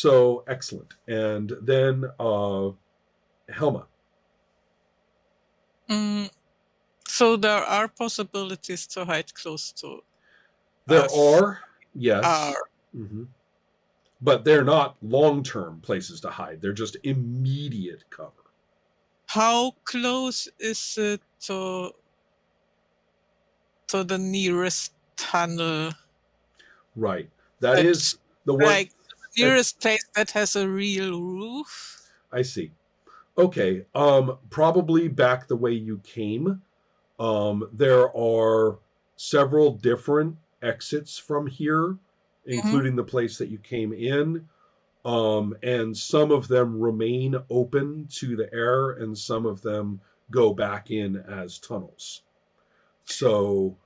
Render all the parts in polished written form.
So excellent. And then Helma. Mm, so there are possibilities to hide close to There us. are, yes. Are Hmm. But they're not long-term places to hide. They're just immediate cover. how close is it to the nearest tunnel? Right. That That's is the one. like the nearest place that has a real roof. I see. Okay. Probably back the way you came. There are several different exits from here, Mhm. including the place that you came in. And some of them remain open to the air, and some of them go back in as tunnels. So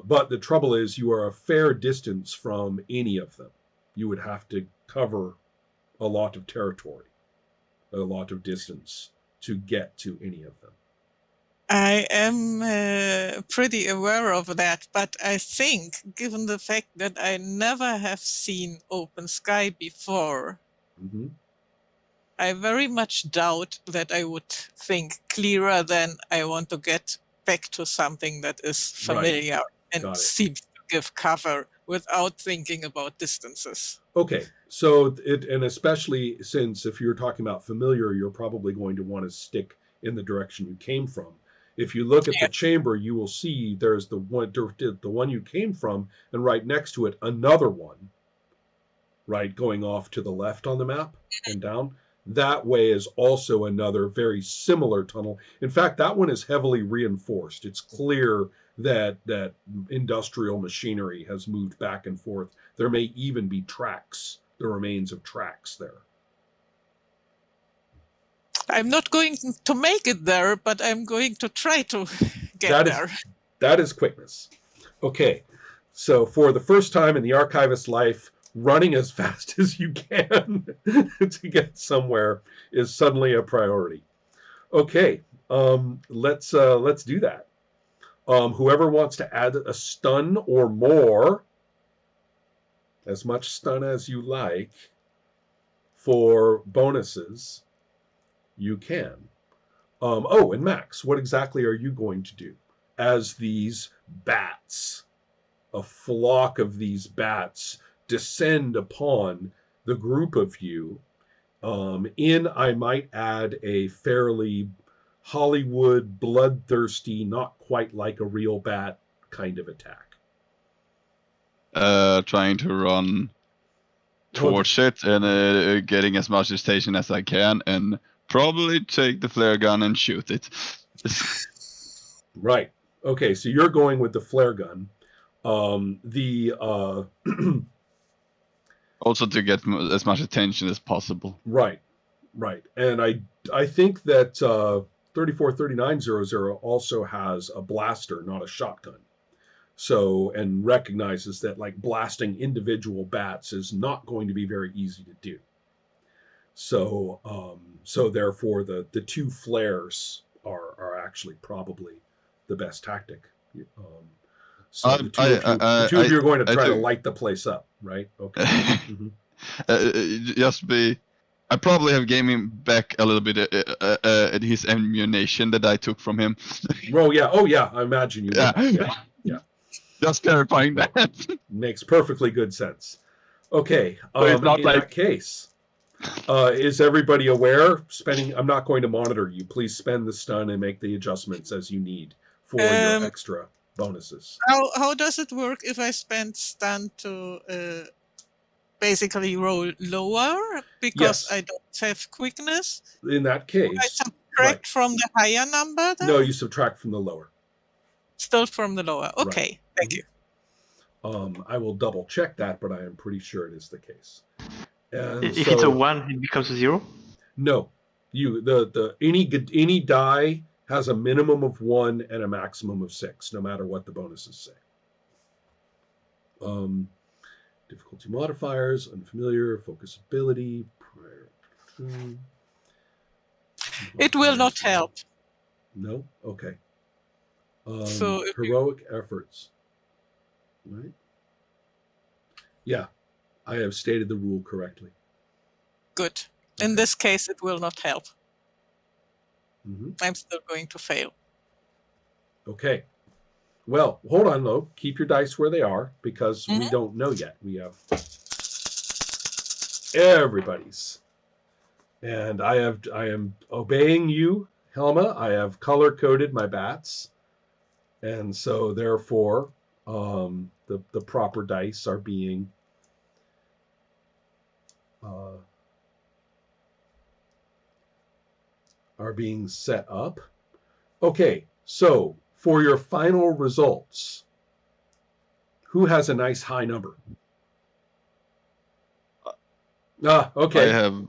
but the trouble is you are a fair distance from any of them. You would have to cover a lot of territory, a lot of distance to get to any of them. I am pretty aware of that, but I think, given the fact that I never have seen open sky before, Mm-hmm. I very much doubt that I would think clearer than I want to get back to something that is Right. familiar and Got it. seems to give cover without thinking about distances. Okay, so and especially since if you're talking about familiar, you're probably going to want to stick in the direction you came from. If you look at the Yes. chamber, you will see there's the one you came from, and right next to it another one, right, going off to the left on the map and down. That way is also another very similar tunnel. In fact, that one is heavily reinforced. It's clear that industrial machinery has moved back and forth. There may even be tracks, the remains of tracks there. I'm not going to make it there, but I'm going to try to get That is there. that is quickness. Okay, so for the first time in the archivist's life, running as fast as you can to get somewhere is suddenly a priority. Okay, let's do that. Whoever wants to add a stun or more, as much stun as you like, for bonuses, you can. Oh, and Max, what exactly are you going to do as these bats, a flock of these bats, descend upon the group of you? I might add, a fairly Hollywood, bloodthirsty, not quite like a real bat kind of attack. Trying to run Oh, towards it and getting as much station as I can, and probably take the flare gun and shoot it. right. Okay, so you're going with the flare gun. The Also to get as much attention as possible. right, right, and I think that 343900 also has a blaster, not a shotgun. So, and recognizes that like blasting individual bats is not going to be very easy to do. So therefore the two flares are actually probably the best tactic. Um, so the two of you are going to try to light the place up, right? Okay. Mm-hmm. Just be. I probably have gave him back a little bit his ammunition that I took from him. Oh yeah, I imagine you would. Yeah. Just clarifying that. Makes perfectly good sense. Okay, So it's not in like that case, is everybody aware? I'm not going to monitor you. Please spend the stun and make the adjustments as you need for your Um, extra bonuses. how does it work if I spend stun to basically roll lower because I Yes, don't have quickness? in that Do I case, right. subtract from the higher number No, then? you subtract from the lower. Still from the lower. Right. Okay, thank you. I will double check that, but I am pretty sure it is the case. And If it's a 1, it becomes a 0? No, any die has a minimum of 1 and a maximum of 6, no matter what the bonuses say. Difficulty modifiers, unfamiliar, focus ability, prior. It will not help. No? Okay. So heroic efforts. Right? Yeah. I have stated the rule correctly. Good. In this case, it will not help. Mm-hmm. I'm still going to fail. Okay. Well, hold on though. Keep your dice where they are because we don't know yet. We have everybody's. And I am obeying you, Helma. I have color-coded my bats. And so therefore, the proper dice are being set up. Okay, so for your final results, who has a nice high number? Okay. I have.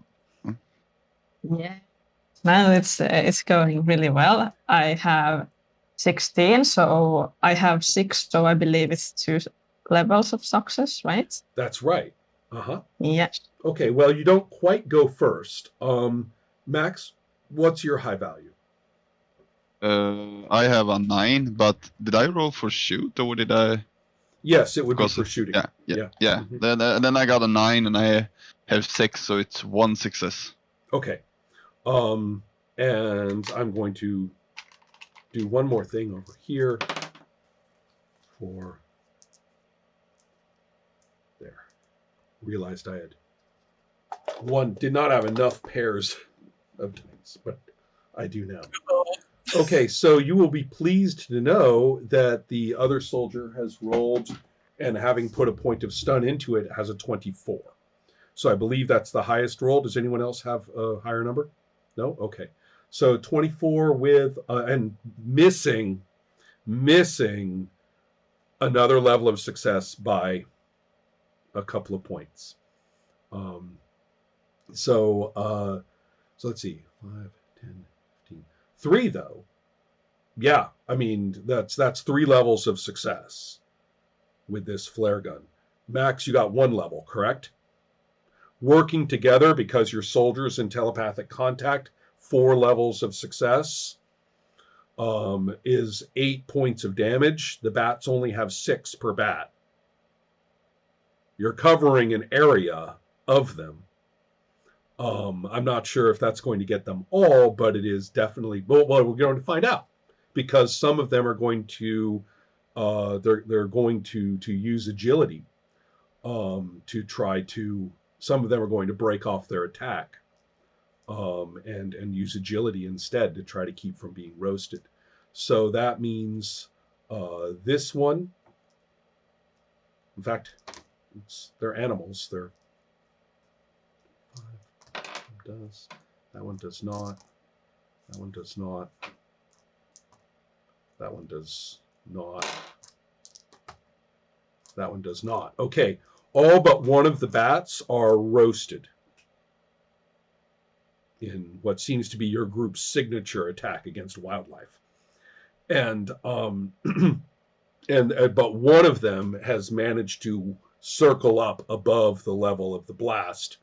Yeah. Now it's going really well. I have 16, so I have 6, so I believe it's 2 levels of success, right? That's right. Uh-huh. Yes. Okay, well, you don't quite go first. Max, what's your high value? I have a 9, but did I roll for shoot or did I? Yes, it would be for shooting. Yeah. Mm-hmm. Then I got a 9 and I have 6, so it's 1 success. Okay. And I'm going to do one more thing over here for there. Realized I did not have enough pairs of dice, but I do now. Okay, so you will be pleased to know that the other soldier has rolled, and having put a point of stun into it, has a 24. So I believe that's the highest roll. Does anyone else have a higher number? No? Okay. So 24 with, and missing another level of success by a couple of points. So let's see, 5, 10, 15. 3 though. Yeah, I mean, that's 3 levels of success with this flare gun. Max, you got 1 level, correct? Working together because you're soldiers in telepathic contact, 4 levels of success is 8 points of damage. The bats only have 6 per bat. You're covering an area of them. I'm not sure if that's going to get them all, but it is definitely, well, we're going to find out because some of them are going to, they're going to use agility to try to, some of them are going to break off their attack and use agility instead to try to keep from being roasted. So that means this one, in fact, they're animals. They're does. That one does not. That one does not. That one does not. That one does not. Okay. All but one of the bats are roasted in what seems to be your group's signature attack against wildlife. And but one of them has managed to circle up above the level of the blast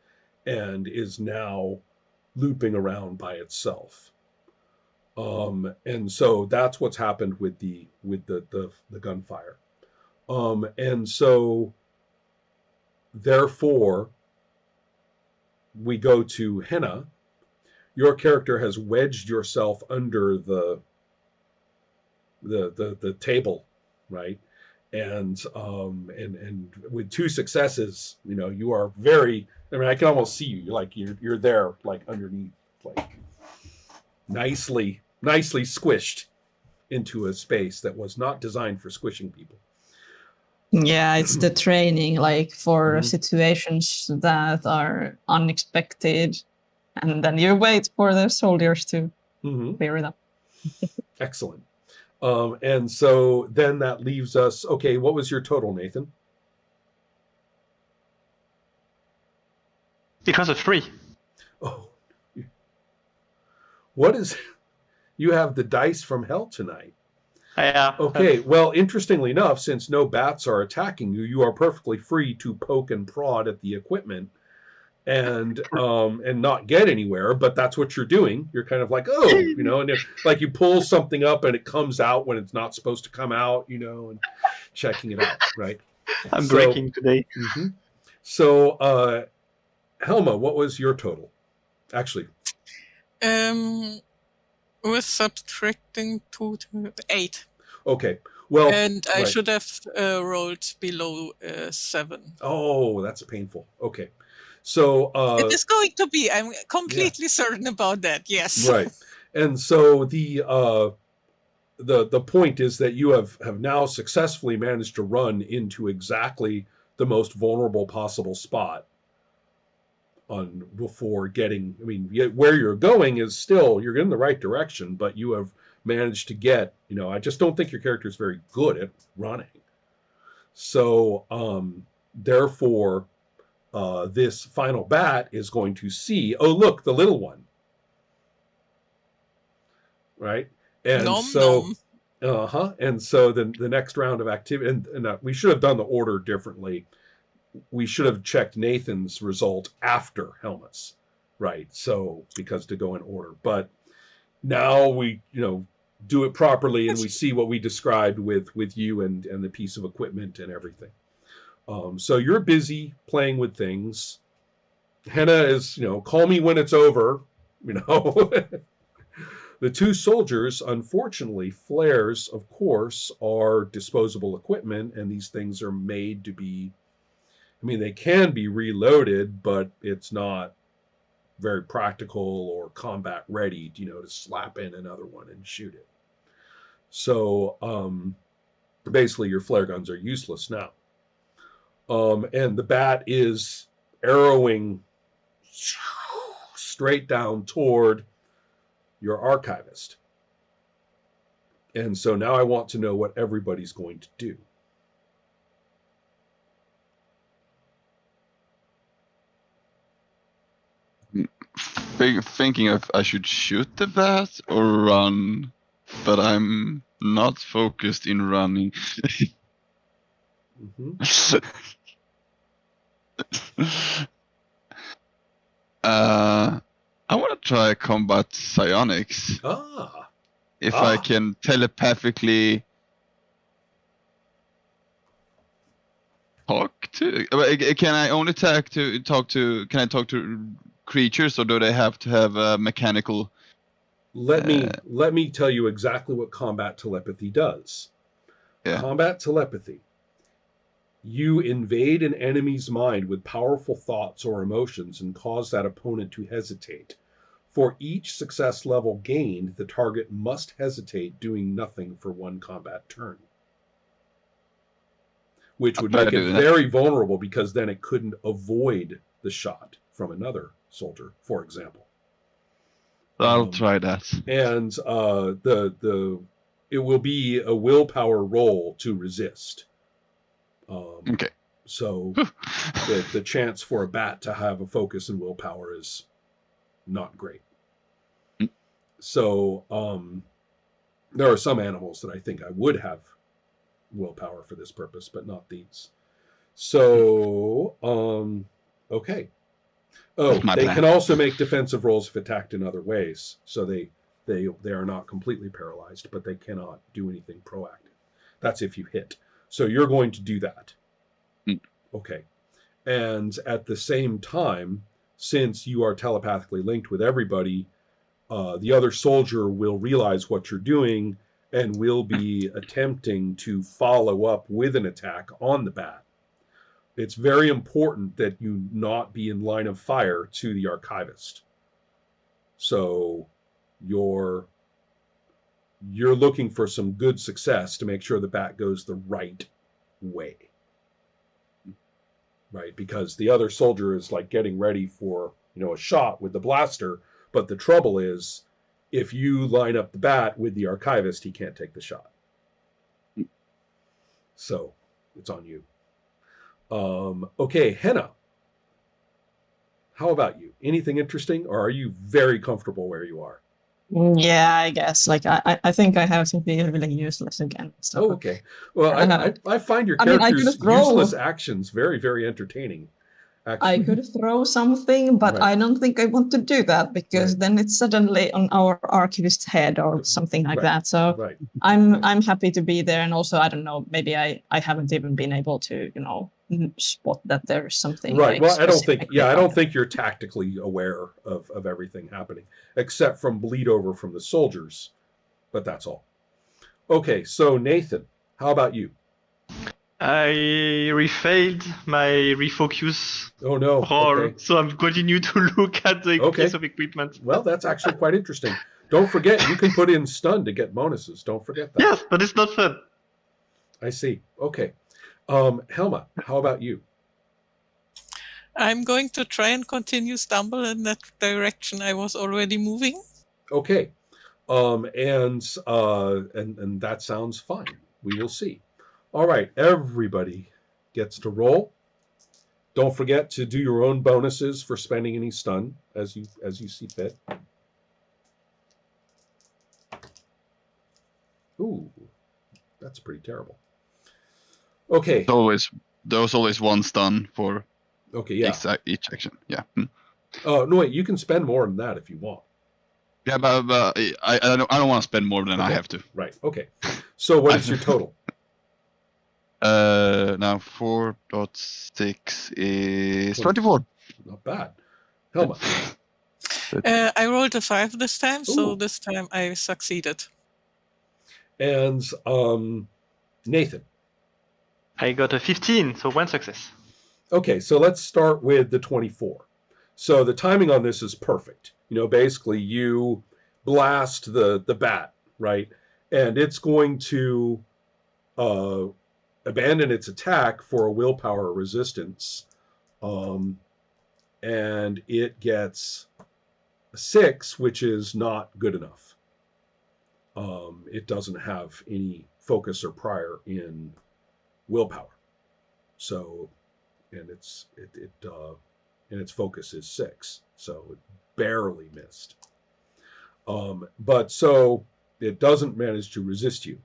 and is now looping around by itself. And so that's what's happened with the gunfire. And so therefore we go to Henna. Your character has wedged yourself under the table, right? And with 2 successes, you know, you are very, I mean, I can almost see you. You're like, you're there, like underneath, like nicely squished into a space that was not designed for squishing people. Yeah, it's the training, like for situations that are unexpected, and then you wait for the soldiers to clear it up. Excellent. And so then that leaves us, okay, what was your total, Nathan? It was a 3. Oh, what is, you have the dice from hell tonight. Yeah. Okay, well, interestingly enough, since no bats are attacking you, you are perfectly free to poke and prod at the equipment and not get anywhere, but that's what you're doing. You're kind of like, oh, you know, and if, like you pull something up and it comes out when it's not supposed to come out, you know, and checking it out, right? I'm breaking today. So, Helma, what was your total? Actually, With subtracting 2 to 8. okay. Well, And I right. should have rolled below 7. Oh, that's painful. Okay. So, It is going to be. I'm completely certain about that. Yes. right. And so the point is that you have now successfully managed to run into exactly the most vulnerable possible spot before getting. I mean, where you're going is still, you're in the right direction, but you have managed to get. I just don't think your character is very good at running. So, therefore, this final bat is going to see. Oh, look, the little one. Right. And Nom so, nom. And so the next round of activity, and we should have done the order differently. We should have checked Nathan's result after Helmut's, right? So because to go in order, but now we do it properly, and we see what we described with you and the piece of equipment and everything. So you're busy playing with things. Henna is call me when it's over. The two soldiers, unfortunately, flares, of course, are disposable equipment, and these things are made to be, they can be reloaded, but it's not very practical or combat ready, to slap in another one and shoot it. So, basically, your flare guns are useless now. And the bat is arrowing straight down toward your archivist. And so now I want to know what everybody's going to do. Thinking if I should shoot the bat or run, but I'm not focused in running. Mm-hmm. I want to try combat psionics. If I can telepathically talk to. Can I only talk to? Can I talk to creatures, or do they have to have a mechanical? Let me tell you exactly what combat telepathy does. Yeah. Combat telepathy. You invade an enemy's mind with powerful thoughts or emotions and cause that opponent to hesitate. For each success level gained, the target must hesitate, doing nothing for one combat turn. Which would make it very vulnerable, because then it couldn't avoid the shot from another soldier, for example. I'll try that. And it will be a willpower roll to resist. Okay. So the chance for a bat to have a focus and willpower is not great. So there are some animals that I think I would have willpower for this purpose, but not these. So okay. Oh, they can also make defensive rolls if attacked in other ways. So they are not completely paralyzed, but they cannot do anything proactive. That's if you hit. So you're going to do that. Okay. And at the same time, since you are telepathically linked with everybody, the other soldier will realize what you're doing and will be attempting to follow up with an attack on the bat. It's very important that you not be in line of fire to the archivist. So you're looking for some good success to make sure the bat goes the right way. Right? Because the other soldier is like getting ready for, a shot with the blaster, but the trouble is, if you line up the bat with the archivist, he can't take the shot. So it's on you. Okay, Henna. How about you? Anything interesting, or are you very comfortable where you are? Yeah, I guess. Like I think I have to be really useless again. So. Oh, okay. Well, I find your character's useless actions very, very entertaining. Actually. I could throw something, but Right. I don't think I want to do that, because then it's suddenly on our archivist's head or something like that. So I'm happy to be there, and also I don't know, maybe I haven't even been able to spot that there's something Right. like Well, I don't think. specifically Yeah, I don't happening. think you're tactically aware of everything happening, except from bleed over from the soldiers. But that's all. Okay. So Nathan, how about you? I refailed my refocus Oh no. roll, Okay. so I'm continue to look at the Okay. piece of equipment. Well, that's actually quite interesting. Don't forget, you can put in stun to get bonuses. Don't forget that. Yes, but it's not fun. I see. Okay. Helma, how about you? I'm going to try and continue stumble in that direction I was already moving. Okay. And that sounds fine. We will see. All right, everybody gets to roll. Don't forget to do your own bonuses for spending any stun as you see fit. Ooh, that's pretty terrible. Okay. There's always one stun for Okay, yeah. each action. Yeah. No, wait. You can spend more than that if you want. Yeah, but I don't want to spend more than I Okay. have to. Right. Okay. So what is your total? Now 4.6 is 24. Not bad. Helma. I rolled a 5 this time, so Ooh. this time I succeeded. And Nathan. I got a 15, so 1 success. Okay, so let's start with the 24. So the timing on this is perfect. Basically you blast the bat, right? And it's going to abandon its attack for a willpower resistance. And it gets a 6, which is not good enough. It doesn't have any focus or prior in willpower. So, and its focus is 6, so it barely missed. But so it doesn't manage to resist you,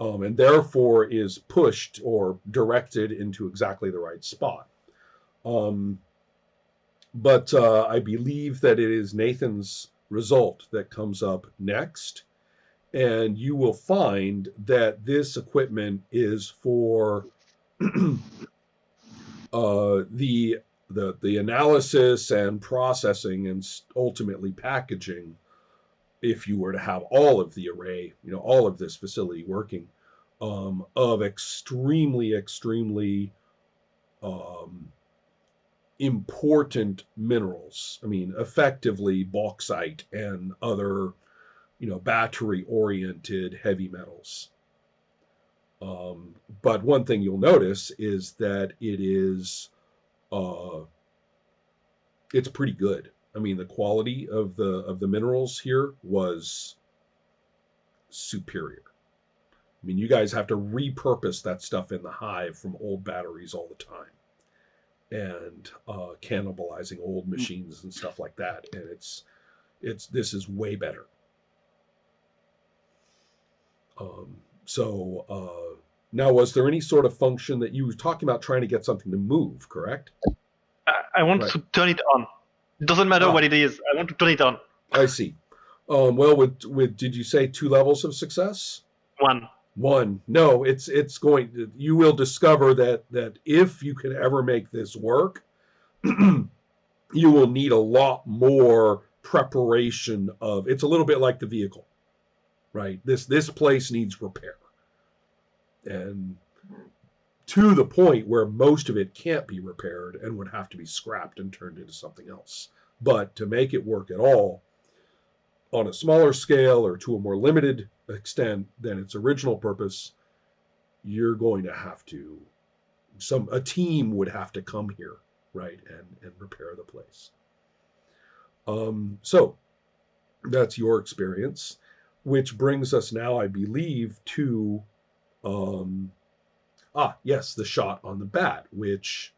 and therefore is pushed or directed into exactly the right spot. But I believe that it is Nathan's result that comes up next. And you will find that this equipment is for the analysis and processing and ultimately packaging, if you were to have all of the array, all of this facility working, of extremely important minerals. I mean, effectively bauxite and other battery-oriented heavy metals. But one thing you'll notice is that it's pretty good. I mean, the quality of the minerals here was superior. I mean, you guys have to repurpose that stuff in the hive from old batteries all the time, and cannibalizing old machines and stuff like that. And this is way better. Now, was there any sort of function that you were talking about trying to get something to move, correct? I want to turn it on. It doesn't matter what it is. I want to turn it on. I see. Well, did you say 2 levels of success? 1. No, it's going. You will discover that if you can ever make this work, you will need a lot more preparation of. It's a little bit like the vehicle, right? This place needs repair, and to the point where most of it can't be repaired and would have to be scrapped and turned into something else. But to make it work at all, on a smaller scale or to a more limited extent than its original purpose, you're going to have to, a team would have to come here, right, and repair the place. So that's your experience, which brings us now, I believe, to yes, the shot on the bat, which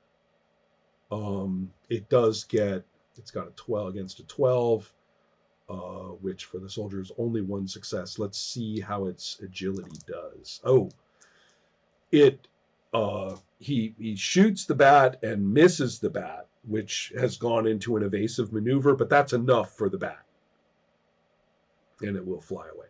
it does get. It's got a 12 against a 12. Which for the soldier is only 1 success. Let's see how its agility does. Oh, he shoots the bat and misses the bat, which has gone into an evasive maneuver, but that's enough for the bat, and it will fly away.